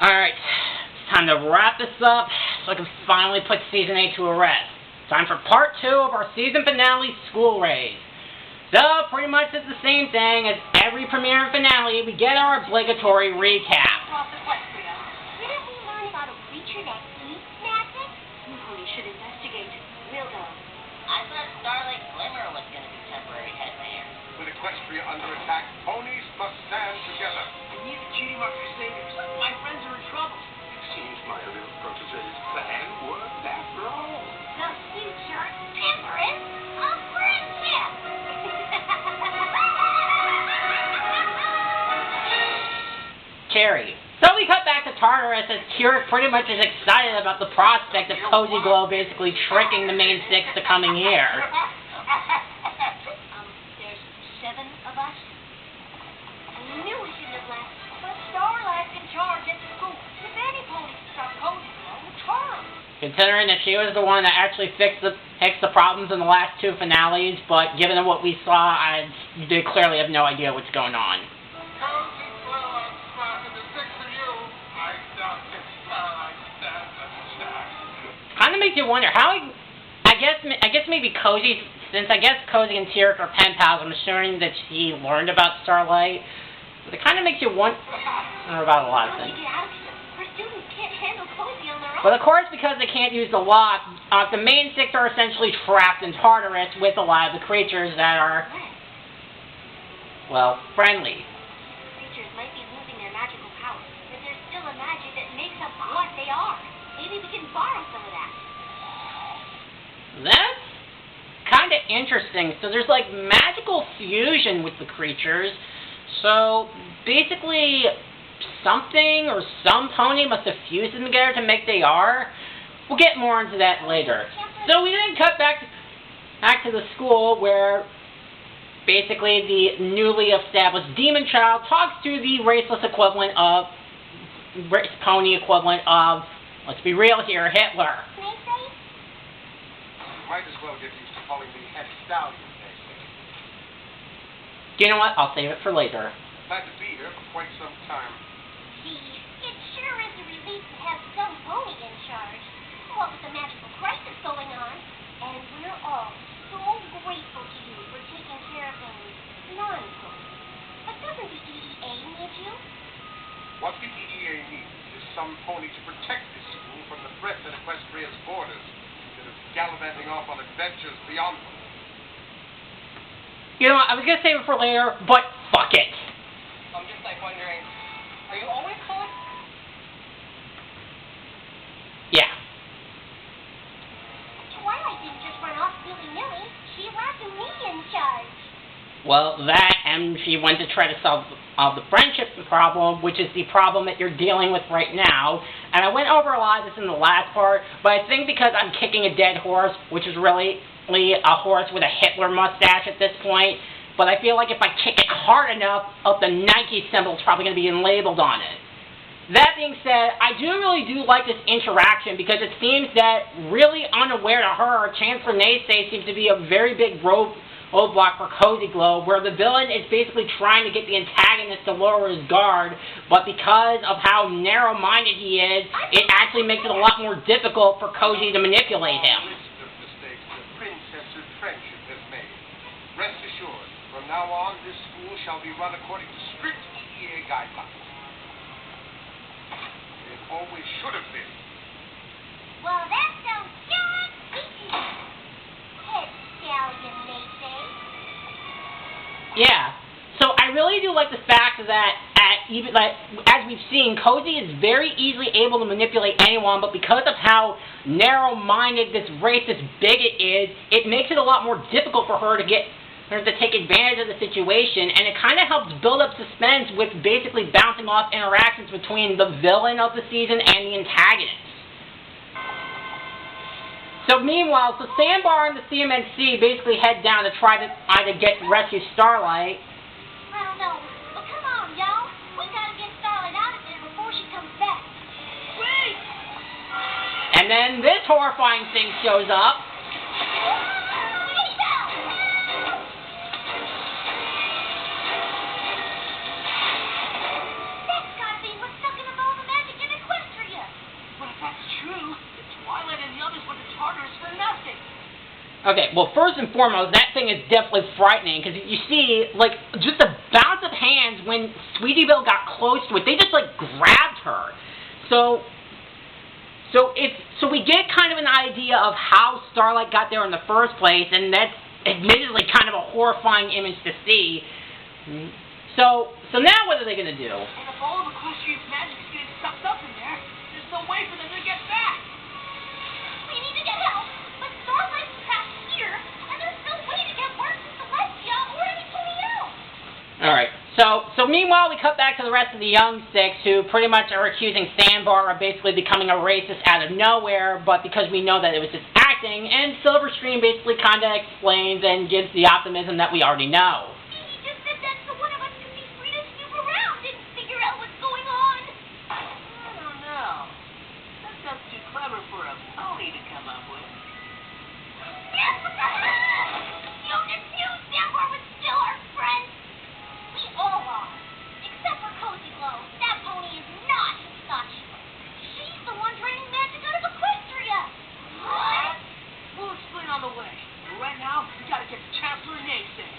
Alright, it's time to wrap this up so I can finally put Season 8 to a rest. Time for Part 2 of our season finale, School Raze. So, pretty much it's the same thing as every premiere and finale, we get our obligatory recap. Didn't we learn about a creature that eats magic? We should investigate. We'll go. I thought Starlight Glimmer was going to be temporary head mayor. With Equestria under attack, ponies must stand together. I need the cutie mark crusaders. My friends are in trouble. It seems my little protege's plan worked after all. The future temperance of friendship. Carrie. So we cut back to Tartarus as Keurig pretty much is excited about the prospect of Cozy Glow basically tricking the main six to coming here. There's 7 of us. I knew we shouldn't have left, but Starlight's in charge at the school. If any pony stop Cozy Glow, turn. Considering that she was the one that actually fixed the problems in the last 2 finales, but given what we saw, they clearly have no idea what's going on. Kind of makes you wonder how. I guess maybe Cozy, since I guess Cozy and Tyrek are pen pals. I'm assuming that he learned about Starlight. But it kind of makes you wonder about a lot of things. But of course, because they can't use the lock, the main six are essentially trapped in Tartarus with a lot of the creatures that are, well, friendly. Creatures might be losing their magical powers, but there's still a magic that makes up what they are. Maybe we can borrow some of that. That's kind of interesting. So there's like magical fusion with the creatures. So basically something or some pony must have fused them together to make they are. We'll get more into that later. So we then cut back to the school where basically the newly established demon child talks to the raceless equivalent of, pony equivalent of, let's be real here, Hitler. Might as well get used to calling me head stallion, Macy. You know what? I'll save it for later. Glad to be here for quite some time. Gee, it sure is a relief to have some pony in charge. What with the magical crisis going on. And we're all so grateful to you for taking care of those non-ponies. But doesn't the EDA need you? What the EDA needs is some pony to protect this school from the threat at Equestria's borders, instead of gallivanting off on adventures beyond them. You know what? I was gonna save it for later, but fuck it. I'm just like wondering, are you always caught? Yeah. Twilight didn't just run off willy-nilly. She left me in charge. Well, that, and she went to try to solve the friendship problem, which is the problem that you're dealing with right now. And I went over a lot of this in the last part, but I think because I'm kicking a dead horse, which is really a horse with a Hitler mustache at this point, but I feel like if I kick it hard enough, the Nike symbol is probably going to be labeled on it. That being said, I really do like this interaction because it seems that really unaware to her, Chancellor Naysay seems to be a very big roadblock for Cozy Glow, where the villain is basically trying to get the antagonist to lower his guard, but because of how narrow-minded he is, it actually makes it a lot more difficult for Cozy to manipulate him. List of mistakes the princess's friendship has made. Rest assured, from now on, this school shall be run according to strict EDA guidelines. It always should have been. Well, that sounds just easy. Head stallion, they say. Yeah. So I really do like the fact that as we've seen, Cozy is very easily able to manipulate anyone, but because of how narrow-minded this racist bigot is, it makes it a lot more difficult for her to take advantage of the situation, and it kind of helps build up suspense with basically bouncing off interactions between the villain of the season and the antagonist. So meanwhile, Sandbar and the CMNC basically head down to try to either rescue Starlight. I don't know, but come on, y'all. We gotta get Starlight out of there before she comes back. Wait! And then this horrifying thing shows up. That's gotta be what's stuck in the ball of magic in Okay, well, first and foremost, that thing is definitely frightening, because you see, like, just the bounce of hands when Sweetie Belle got close to it, they just, like, grabbed her. So we get kind of an idea of how Starlight got there in the first place, and that's admittedly kind of a horrifying image to see. So now what are they going to do? And if all of Equestrian's magic is getting sucked up in there, there's no way for them to get back. We need to get help, but Starlight's trapped here, and there's no way to get word from Celestia or anybody else. Alright, so meanwhile we cut back to the rest of the young six who pretty much are accusing Sandbar of basically becoming a racist out of nowhere, but because we know that it was just acting, and Silverstream basically kind of explains and gives the optimism that we already know. He just said that so one of us could be free to snoop around and figure out what's going on. I don't know. That sounds too clever for a pony to come up with. You just knew Sandbar was still our friend. We all are. Except for Cozy Glow. That pony is not such. She's the one draining magic out of Equestria. What? We'll explain on the way. But right now, we gotta get to Chancellor Naysay.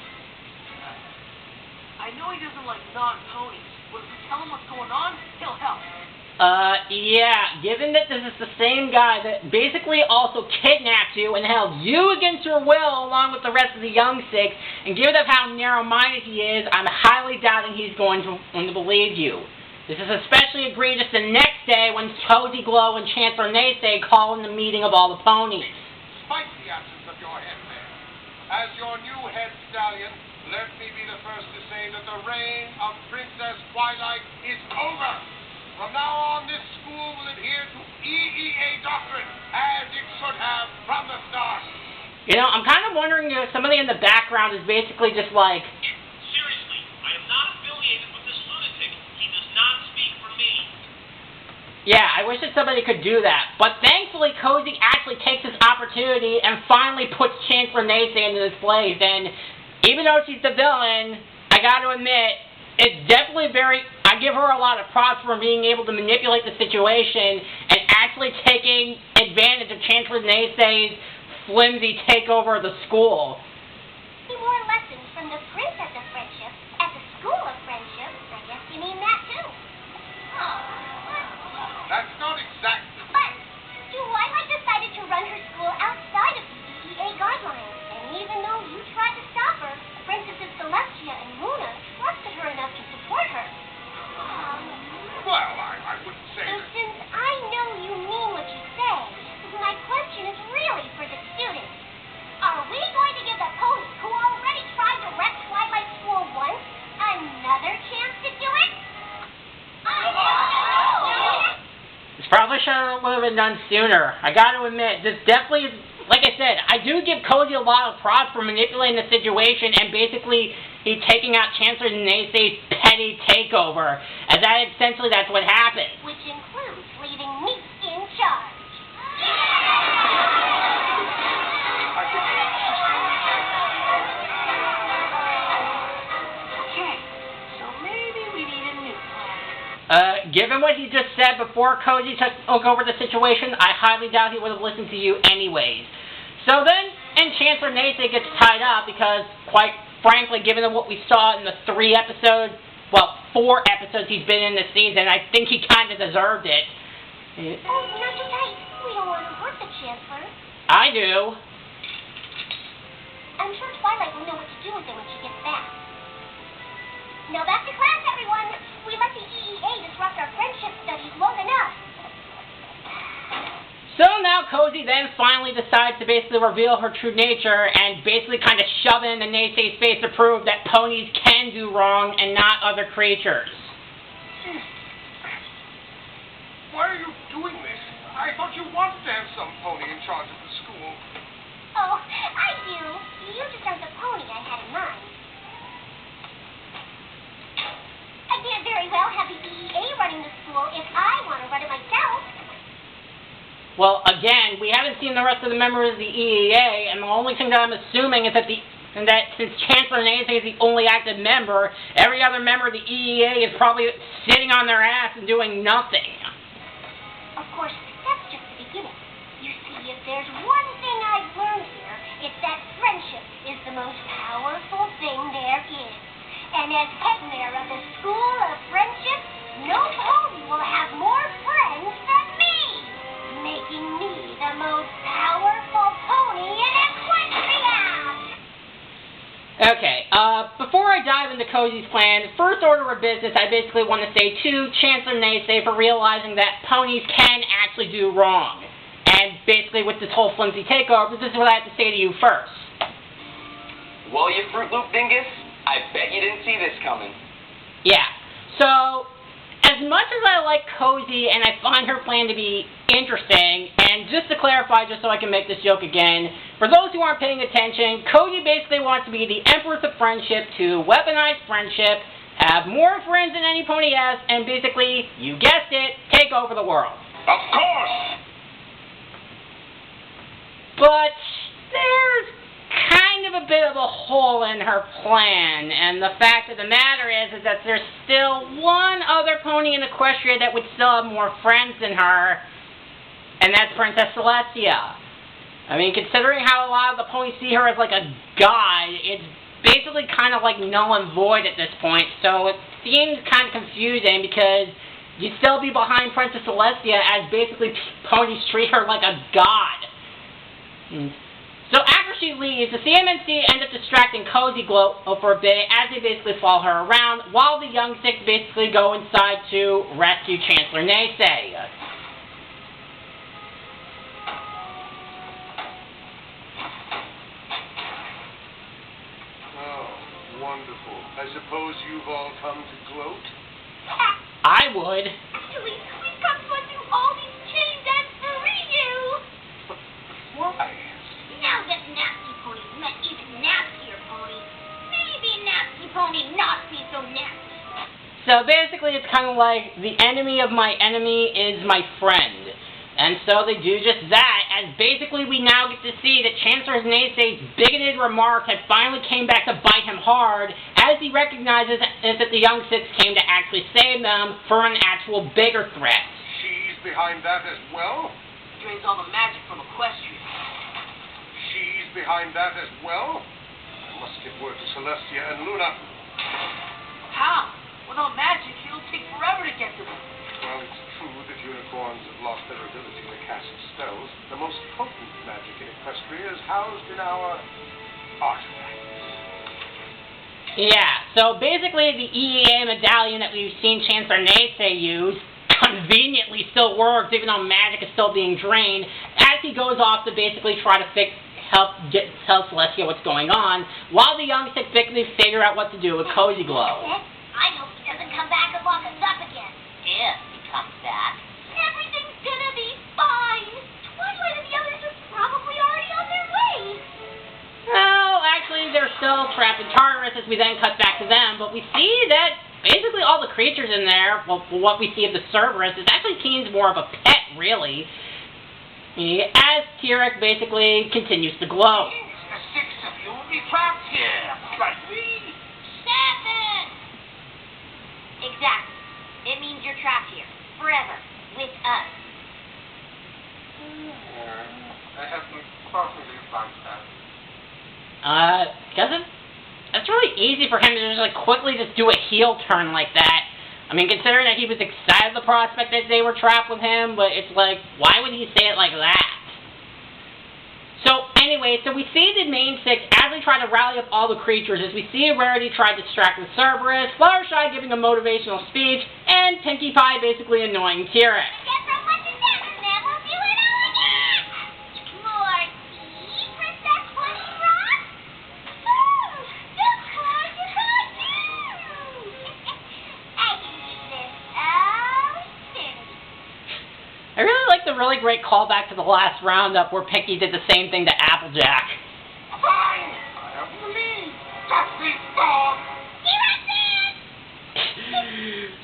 I know he doesn't like non-ponies, but if we tell him what's going on, he'll help. Yeah, given that this is the same guy that basically also kidnapped you and held you against your will along with the rest of the young six, and given of how narrow-minded he is, I'm highly doubting he's going to believe you. This is especially egregious the next day when Cozy Glow and Chancellor Naysay call in the meeting of all the ponies. Despite the absence of your head there, as your new head stallion, let me be the first to say that the reign of Princess Twilight is over. From now on, this school will adhere to EEA doctrine, as it should have from the start. You know, I'm kind of wondering if somebody in the background is basically just like, Seriously, I am not affiliated with this lunatic. He does not speak for me. yeah, I wish that somebody could do that. But thankfully, Cozy actually takes this opportunity and finally puts Chancellor Naysay into this place. And even though she's the villain, I got to admit, it's definitely I give her a lot of props for being able to manipulate the situation and actually taking advantage of Chancellor Naysay's flimsy takeover of the school. More lessons from the Princess of Friendship at the School of Friendship. I guess you mean that too. Oh, That's not exactly. but Twilight decided to run her school outside of the EEA guidelines. And even though you tried to stop her, Princesses Celestia and Luna trusted her enough to support her. Well, I wouldn't say So that. since I know you mean what you say, my question is really for the students. Are we going to give the ponies who already tried to wreck Twilight School once another chance to do it? This probably should have been done sooner. I got to admit, this definitely, like I said, I do give Cozy a lot of props for manipulating the situation and basically he's taking out Chancellor Naysay's petty takeover, as essentially that's what happened. Which includes leaving me in charge. Okay, so maybe we need a new plan. Given what he just said before Cozy took over the situation, I highly doubt he would have listened to you anyways. So then, and Chancellor Naysay gets tied up because, quite frankly, given what we saw in the 4 episodes he's been in this season, I think he kind of deserved it. Oh, not too tight. We don't want to hurt the Chancellor. I do. I'm sure Twilight will know what to do with it when she gets back. Now back to class, everyone. We let the EEA disrupt our friendship studies long enough. So now Cozy then finally decides to basically reveal her true nature and basically kind of shove it in the Naysay's face to prove that ponies can do wrong and not other creatures. Why are you doing this? I thought you wanted to have some pony in charge of the school. Oh, I do. You just aren't the pony I had in mind. I can't very well have the EEA running the school if I want to run it myself. Well, again, we haven't seen the rest of the members of the EEA, and the only thing that I'm assuming is that since Chancellor Naysay is the only active member, every other member of the EEA is probably sitting on their ass and doing nothing. Of course, that's just the beginning. You see, if there's one thing I've learned here, it's the most powerful thing there is. And as head mayor of the School of Friendship, no pony will have more friends than me, making me the most powerful pony in Equestria! Okay, before I dive into Cozy's plan, first order of business, I basically want to say to Chancellor Naysay for realizing that ponies can actually do wrong. And basically with this whole flimsy takeover, this is what I have to say to you first. Well, you Fruit Loop dingus, I bet you didn't see this coming. Yeah, so as much as I like Cozy and I find her plan to be interesting, and just to clarify, just so I can make this joke again, for those who aren't paying attention, Cozy basically wants to be the Empress of Friendship, to weaponize friendship, have more friends than any pony has, and basically, you guessed it, take over the world. Of course! But there's kind of a bit of a hole in her plan, and the fact of the matter is that there's still one other pony in Equestria that would still have more friends than her, and that's Princess Celestia. I mean, considering how a lot of the ponies see her as like a god, it's basically kind of like null and void at this point, so it seems kind of confusing because you'd still be behind Princess Celestia as basically ponies treat her like a god. So after she leaves, the CMNC end up distracting Cozy Glow for a bit as they basically follow her around, while the Young Six basically go inside to rescue Chancellor Naysay. Oh, wonderful. I suppose you've all come to gloat? I would. Actually, we've come to undo all these chains and free you! Why? Now that Nasty Pony met even nastier ponies, maybe Nasty Pony not be so nasty. So basically it's kind of like the enemy of my enemy is my friend. And so they do just that, as basically we now get to see that Chancellor Naysay's bigoted remark had finally came back to bite him hard, as he recognizes that the Young Six came to actually save them for an actual bigger threat. She's behind that as well? Drains all the magic from Equestria. She's behind that as well? I must get word to Celestia and Luna. How? Without magic, it'll take forever to get to them. Well, it's true that unicorns have lost their ability to cast spells. The most potent magic in Equestria is housed in our artifacts. Yeah, so basically the EEA medallion that we've seen Chancellor Naysay use conveniently still works, even though magic is still being drained, as he goes off to basically try to tell Celestia what's going on, while the Young Six basically figure out what to do with Cozy Glow. I hope he doesn't come back and lock us up again. If he comes back. Everything's gonna be fine. Twilight and the others are probably already on their way. Well, actually, they're still trapped in Tartarus as we then cut back to them, but we see that basically all the creatures in there, well, what we see of the Cerberus, is actually Keen's more of a pet, really, as T-Rex basically continues to glow. The six of you will be trapped here, like me. 7! Exactly. It means you're trapped here, forever, with us. I haven't possibly about that. Doesn't? That's really easy for him to just, like, quickly just do a heel turn like that. I mean, considering that he was excited at the prospect that they were trapped with him, but it's like, why would he say it like that? So, anyway, so we see the main six as they try to rally up all the creatures, as we see Rarity try to distract the Cerberus, Fluttershy giving a motivational speech, and Pinkie Pie basically annoying T-Rex. Guess how much is that, and then we'll do it all again! More tea, Princess Bunny Rock? Just like I do! I can eat this infinity. I really like the really great callback to the last roundup where Pinkie did the same thing to Applejack. Fine! I have to leave! Just be gone!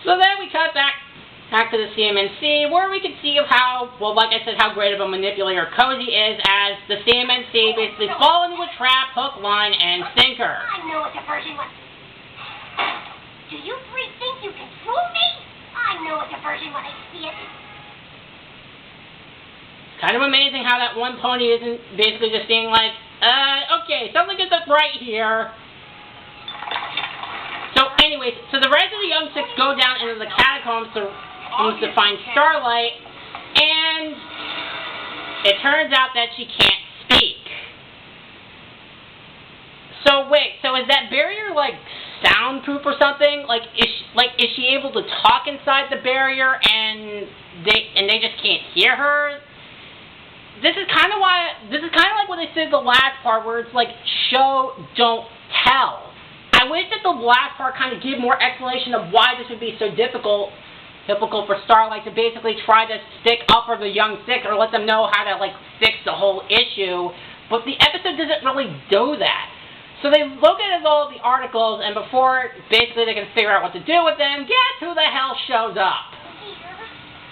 So then we cut back to the CMNC, where we can see how, well, like I said, how great of a manipulator Cozy is, as the CMNC basically fall into a trap, hook, line, and sinker. I know what diversion was. Do you three think you can fool me? I know a diversion when I see it. Kind of amazing how that one pony isn't basically just being like, Okay, something isn't right here. So, anyways, so the rest of the young six go down into the catacombs to find Starlight, and it turns out that she can't speak. So wait, so is that barrier like soundproof or something? Like is she able to talk inside the barrier and they just can't hear her? This is kind of like what they said the last part, where it's like show don't tell. I wish that the last part kind of gave more explanation of why this would be so difficult for Starlight to basically try to stick up for the young six or let them know how to like fix the whole issue. But the episode doesn't really do that. So they look at all the articles, and before basically they can figure out what to do with them, guess who the hell shows up? Peter,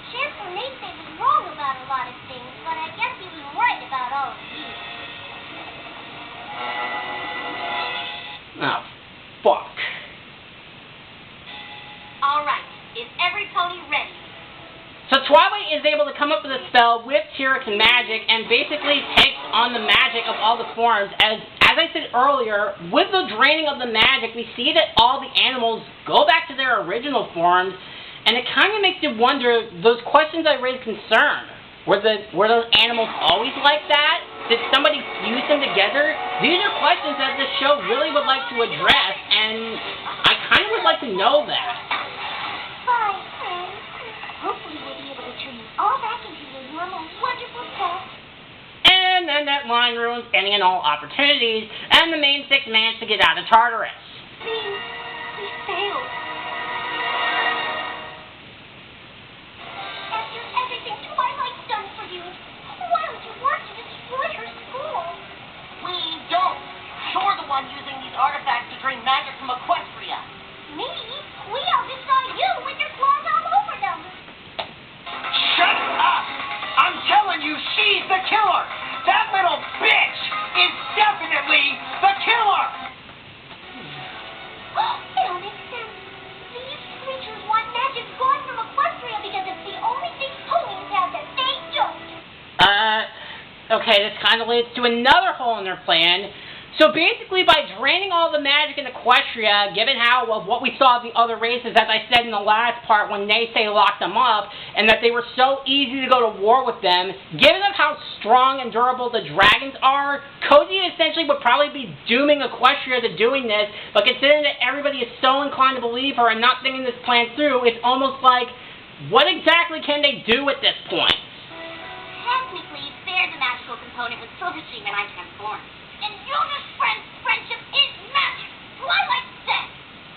Chancellor Mason was wrong about a lot of things, but I guess he was right about all of you. Oh, fuck. Alright, is every pony ready? So Twilight is able to come up with a spell with T-Rex magic and basically takes on the magic of all the forms. As I said earlier, with the draining of the magic, we see that all the animals go back to their original forms, and it kind of makes you wonder, those questions I raised concern. Were those animals always like that? Did somebody fuse them together? These are questions that this show really would like to address, and I kind of would like to know that. Bye, friends. Hopefully we'll be able to turn you all back into your normal, wonderful self. And then that line ruins any and all opportunities, and the main six manage to get out of Tartarus. We failed. After everything Twilight's done for you, why don't you work to destroy her school? We don't. You're the one using these artifacts to drain magic from Equestria. Me? We all just saw you with your claws all over them. Shut up! I'm telling you, she's the killer! That little bitch is definitely the killer! It all makes sense. These creatures want magic gone from Equestria because it's the only thing ponies have that they don't. Okay, this kind of leads to another hole in their plan. So basically, by draining all the magic in Equestria, given how of what we saw of the other races, as I said in the last part when Naysay locked them up, and that they were so easy to go to war with them, given of how strong and durable the dragons are, Koji essentially would probably be dooming Equestria to doing this, but considering that everybody is so inclined to believe her and not thinking this plan through, it's almost like, what exactly can they do at this point? Technically, they're the magical component with Silver Stream and I transform. And Jonas' friendship is magic. Twilight said.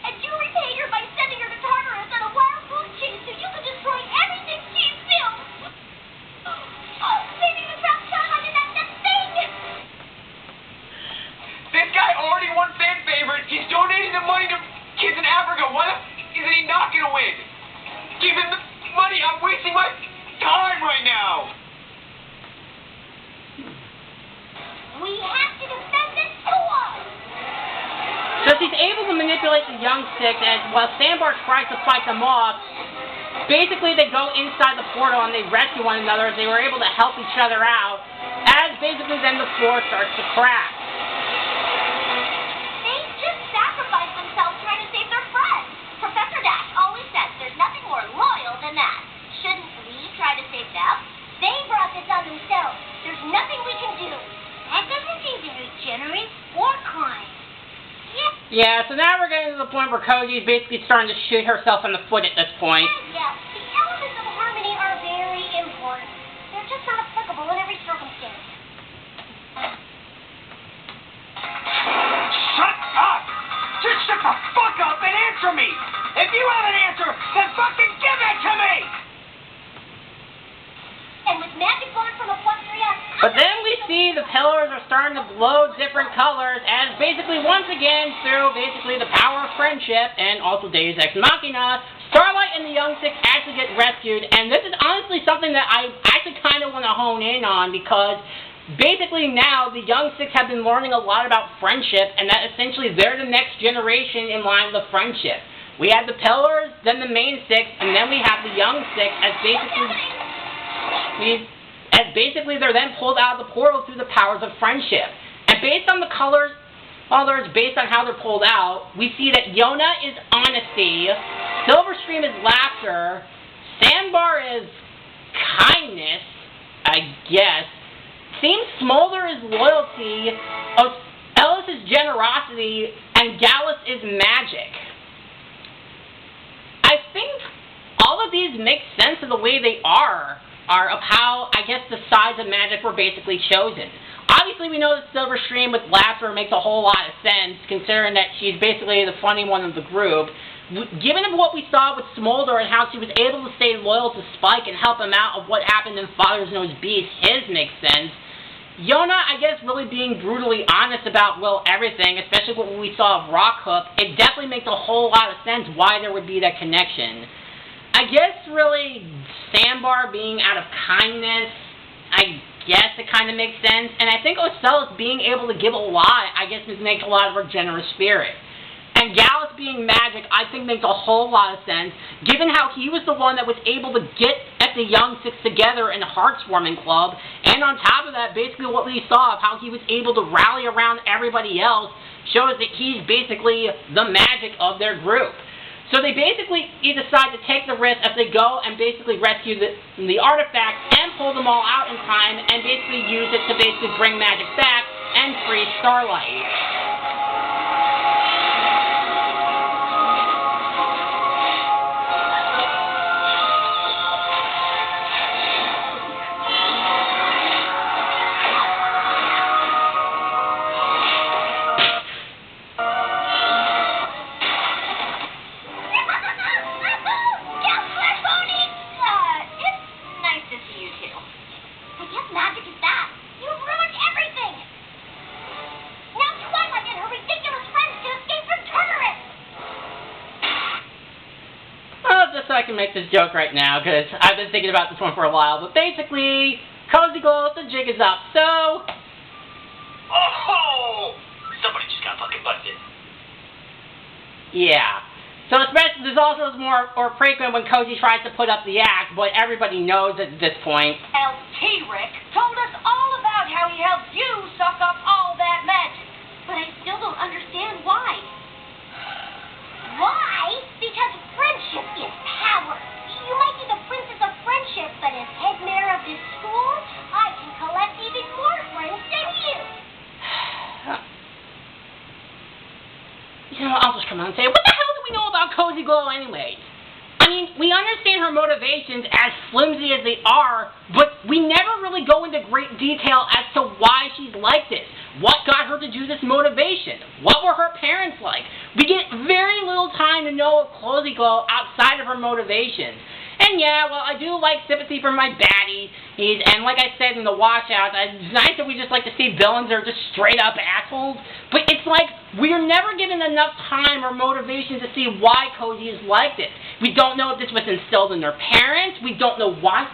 And you repay her by sending her to Tartarus on a wild goose chase so you can destroy everything she's built. Oh, maybe we found Starlight and that's the thing. This guy already won fan favorite. He's donating the money to kids in Africa. Why the isn't he not gonna win? Give him the money. I'm wasting my time right now. We have to defend this school. So she's able to manipulate the young six, and while Sandbar tries to fight them off, basically they go inside the portal and they rescue one another as they were able to help each other out, as basically then the floor starts to crack. They just sacrificed themselves trying to save their friends. Professor Dash always says there's nothing more loyal than that. Shouldn't we try to save them? They brought this on themselves. There's nothing we can do. That doesn't seem very generous or kind. Yeah, so now we're getting to the point where Koji is basically starting to shoot herself in the foot at this point. Yeah, the elements of harmony are very important. They're just not applicable in every circumstance. Shut up! Just shut the fuck up and answer me! If you have an answer, then fucking give it to me! And with magic gone from Equestria... But then we see the pillars are starting to glow different colors, as basically once again, through basically the power of friendship and also Deus Ex Machina, Starlight and the young six actually get rescued, and this is honestly something that I actually kind of want to hone in on, because basically now the young six have been learning a lot about friendship, and that essentially they're the next generation in line with friendship. We have the pillars, then the main six, and then we have the young six as basically they're then pulled out of the portal through the powers of friendship. And And based on the colors, based on how they're pulled out, we see that Yona is honesty, Silverstream is laughter, Sandbar is kindness, I guess, Seems Smolder is loyalty, Ellis is generosity, and Gallus is magic. I think all of these make sense of the way they are of how, I guess, the sides of magic were basically chosen. Obviously, we know that Silverstream with laughter makes a whole lot of sense, considering that she's basically the funny one of the group. Given what we saw with Smolder and how she was able to stay loyal to Spike and help him out of what happened in Father's Knows Beast, his makes sense. Yona, I guess, really being brutally honest about, well, everything, especially what we saw of Rockhook, it definitely makes a whole lot of sense why there would be that connection. I guess, really, Sandbar being out of kindness, I guess it kind of makes sense. And I think Ocellus being able to give a lot, I guess, makes a lot of her generous spirit. And Gallus being magic, I think makes a whole lot of sense, given how he was the one that was able to get at the Young Six together in the Heartswarming Club. And on top of that, basically what we saw of how he was able to rally around everybody else shows that he's basically the magic of their group. So they basically decide to take the risk as they go and basically rescue the artifacts and pull them all out in time and basically use it to basically bring magic back and free Starlight. I can make this joke right now because I've been thinking about this one for a while, but basically, Cozy Glow, the jig is up, so... Oh! Somebody just got fucking busted. Yeah. So especially, there's also more frequent when Cozy tries to put up the act, but everybody knows at this point. T-Rick told us all about how he helped you suck up all that magic. But I still don't understand why. Why? Because friendship is power. You might be the princess of friendship, but as head mayor of this school, I can collect even more friends than you. You know, I'll just come out and say, what the hell do we know about Cozy Glow anyways? I mean, we understand her motivations as flimsy as they are, but we never really go into great detail as to why she's like this. What got her to do this motivation? What were her parents like? We get very little time to know of Cozy Glow outside of her motivations. And yeah, well, I do like sympathy for my baddies, and like I said in the washout, it's nice that we just like to see villains that are just straight up assholes, but it's like we're never given enough time or motivation to see why Cozy is like this. We don't know if this was instilled in their parents, we don't know why.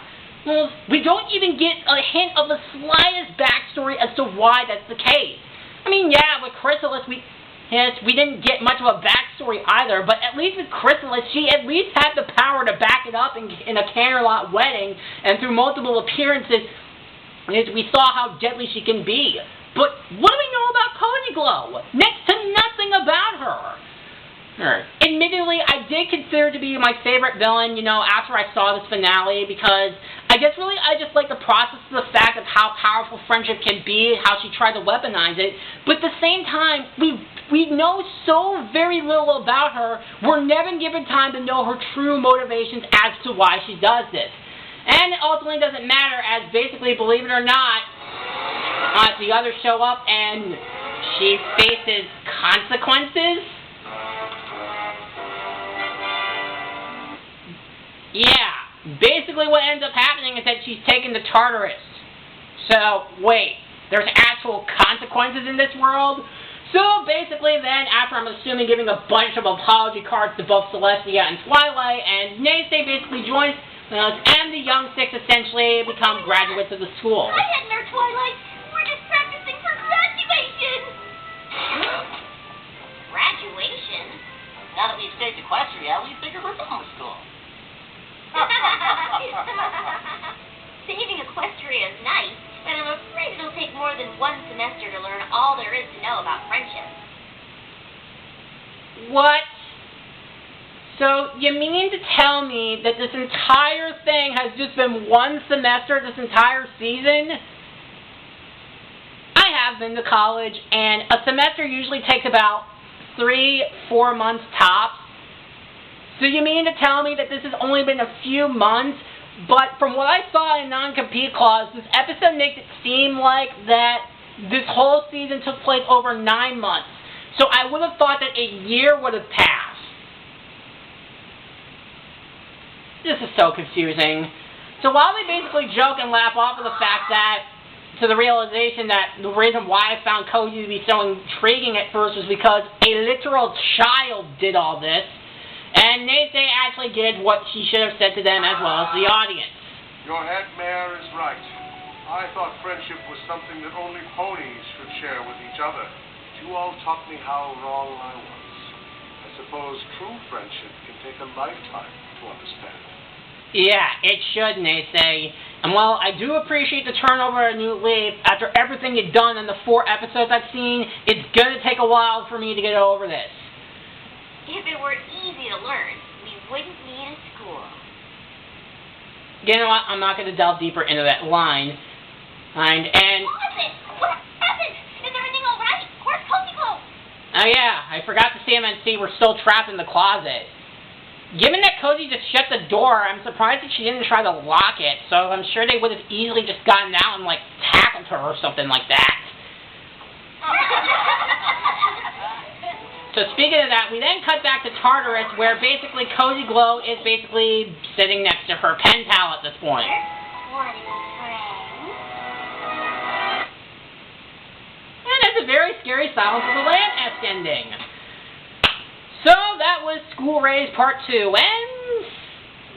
Well, we don't even get a hint of the slightest backstory as to why that's the case. I mean, yeah, with Chrysalis, we didn't get much of a backstory either, but at least with Chrysalis, she at least had the power to back it up in a Canterlot wedding, and through multiple appearances, we saw how deadly she can be. But what do we know about Cozy Glow? Next to nothing about her. Admittedly, I did consider her to be my favorite villain, after I saw this finale, because I guess really I just like the process of the fact of how powerful friendship can be, how she tried to weaponize it, but at the same time, we know so very little about her, we're never given time to know her true motivations as to why she does this. And it ultimately doesn't matter, as basically, believe it or not, the others show up and she faces consequences. Yeah, basically what ends up happening is that she's taken to Tartarus. So, wait, there's actual consequences in this world? So, basically then, after I'm assuming giving a bunch of apology cards to both Celestia and Twilight, and Naystay basically joins us, and the Young Six essentially become graduates of the school. Go ahead, Nerd Twilight. We're just practicing for graduation. Graduation? Now that we've saved Equestria, we figured we're done with school. Saving Equestria is nice, And I'm afraid it'll take more than one semester to learn all there is to know about friendship. What? So you mean to tell me that this entire thing has just been one semester this entire season? I have been to college, and a semester usually takes about 3-4 months tops. So you mean to tell me that this has only been a few months? But from what I saw in non-compete clause, this episode makes it seem like that this whole season took place over 9 months. So I would have thought that a year would have passed. This is so confusing. So while they basically joke and laugh off of the fact that, to the realization that the reason why I found Cozy to be so intriguing at first was because a literal child did all this, and Nate actually did what she should have said to them as well as the audience. Your head mayor is right. I thought friendship was something that only ponies should share with each other. You all taught me how wrong I was. I suppose true friendship can take a lifetime to understand. Yeah, it should, Nate. And while I do appreciate the turnover a new leaf, after everything you've done in the 4 episodes I've seen, it's going to take a while for me to get over this. If it were easy to learn, we wouldn't need a school. You know what? I'm not going to delve deeper into that line. And What happened? Is everything all right? Where's Cozy go? oh yeah, I forgot the CMNC were still trapped in the closet. Given that Cozy just shut the door, I'm surprised that she didn't try to lock it, so I'm sure they would have easily just gotten out and, tackled her or something like that. So speaking of that, we then cut back to Tartarus, where basically Cozy Glow is basically sitting next to her pen pal at this point. What is friends? And that's a very scary Silence of the Lamb-esque ending. So that was School Raze Part 2, and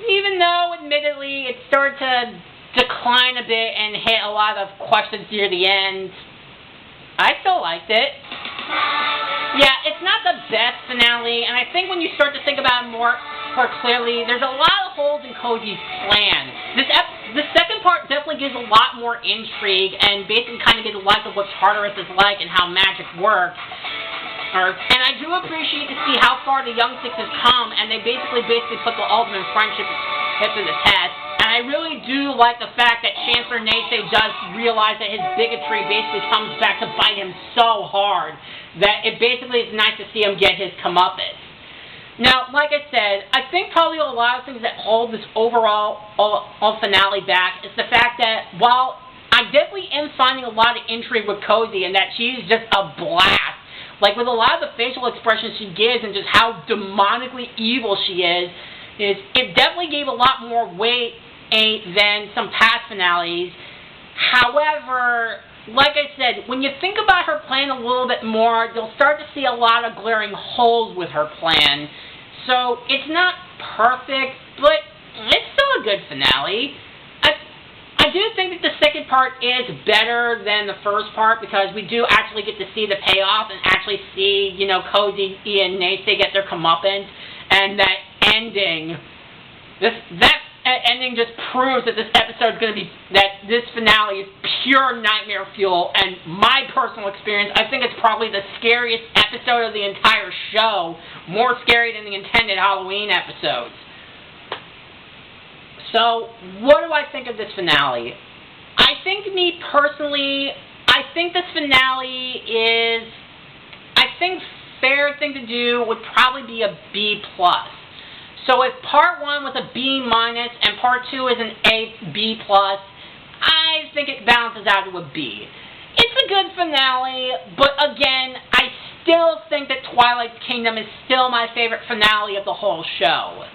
even though, admittedly, it started to decline a bit and hit a lot of questions near the end, I still liked it. Yeah, it's not the best finale, and I think when you start to think about it more clearly, there's a lot of holes in Cozy's plan. The second part definitely gives a lot more intrigue, and basically kind of gives a lot of what Tartarus is like and how magic works. And I do appreciate to see how far the Young Six has come, and they basically put the ultimate friendship to the test. And I really do like the fact that Chancellor Nate does realize that his bigotry basically comes back to bite him so hard that it basically is nice to see him get his comeuppance. Now, like I said, I think probably a lot of things that hold this overall finale back is the fact that while I definitely am finding a lot of intrigue with Cozy and that she's just a blast, with a lot of the facial expressions she gives and just how demonically evil she is it definitely gave a lot more weight than some past finales. However, like I said, when you think about her plan a little bit more, you'll start to see a lot of glaring holes with her plan. So it's not perfect, but it's still a good finale. I do think that the second part is better than the first part because we do actually get to see the payoff and actually see, Cozy and Nate get their comeuppance, and that ending, that ending just proves that this episode is going to be, that this finale is pure nightmare fuel, and my personal experience, I think it's probably the scariest episode of the entire show, more scary than the intended Halloween episodes. So, what do I think of this finale? I think this finale is, fair thing to do would probably be a B+. So if part 1 was a B- and part 2 is an B+, I think it balances out to a B. It's a good finale, but again, I still think that Twilight's Kingdom is still my favorite finale of the whole show.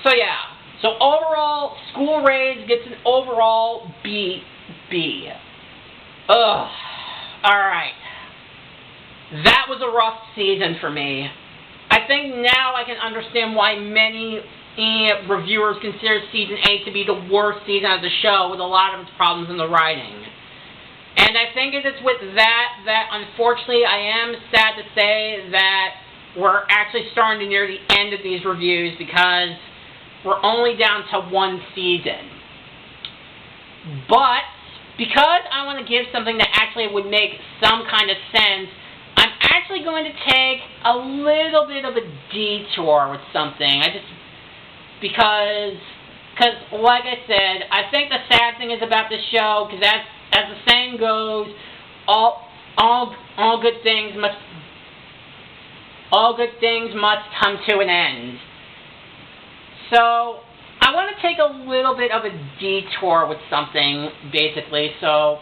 So yeah, so overall, School Raze gets an overall B. Alright. That was a rough season for me. I think now I can understand why many reviewers consider Season 8 to be the worst season of the show with a lot of its problems in the writing. And I think it is with that unfortunately I am sad to say that we're actually starting to near the end of these reviews because we're only down to one season. But because I want to give something that actually would make some kind of sense, I'm actually going to take a little bit of a detour with something. Because like I said, I think the sad thing is about this show, because as the saying goes, all good things must come to an end. So I want to take a little bit of a detour with something, basically. So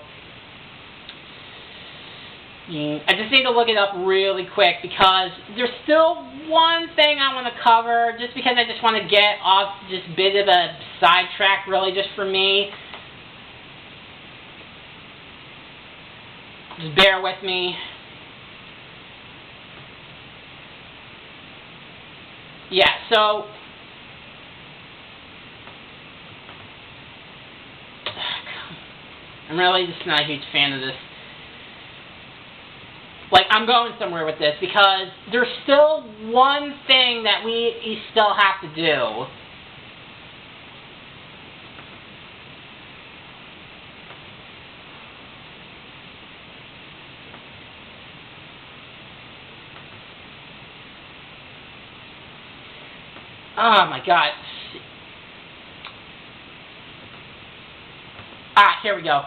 I just need to look it up really quick, because there's still one thing I want to cover, just because I just want to get off this bit of a sidetrack, really, just for me. Just bear with me. Yeah, so I'm really just not a huge fan of this. Like, I'm going somewhere with this, because there's still one thing that we still have to do. Oh my god. Here we go.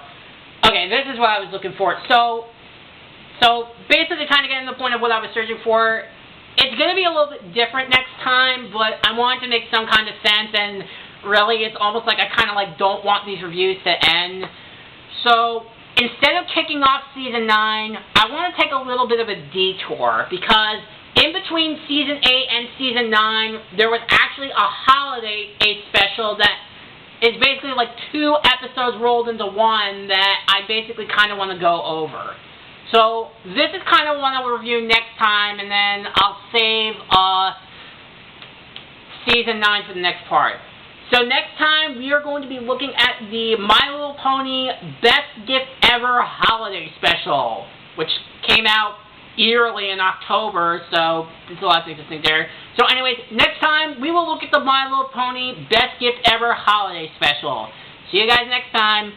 Okay, this is what I was looking for. So basically, kind of getting to the point of what I was searching for. It's going to be a little bit different next time, but I wanted to make some kind of sense, and really, it's almost like I kind of like don't want these reviews to end. So instead of kicking off Season 9, I want to take a little bit of a detour, because in between Season 8 and Season 9, there was actually a holiday special that is basically like 2 episodes rolled into one that I basically kind of want to go over. So this is kind of one I'll review next time, and then I'll save Season 9 for the next part. So next time, we are going to be looking at the My Little Pony Best Gift Ever Holiday Special, which came out yearly in October, so there's a lot of things to think there. So anyways, next time, we will look at the My Little Pony Best Gift Ever Holiday Special. See you guys next time.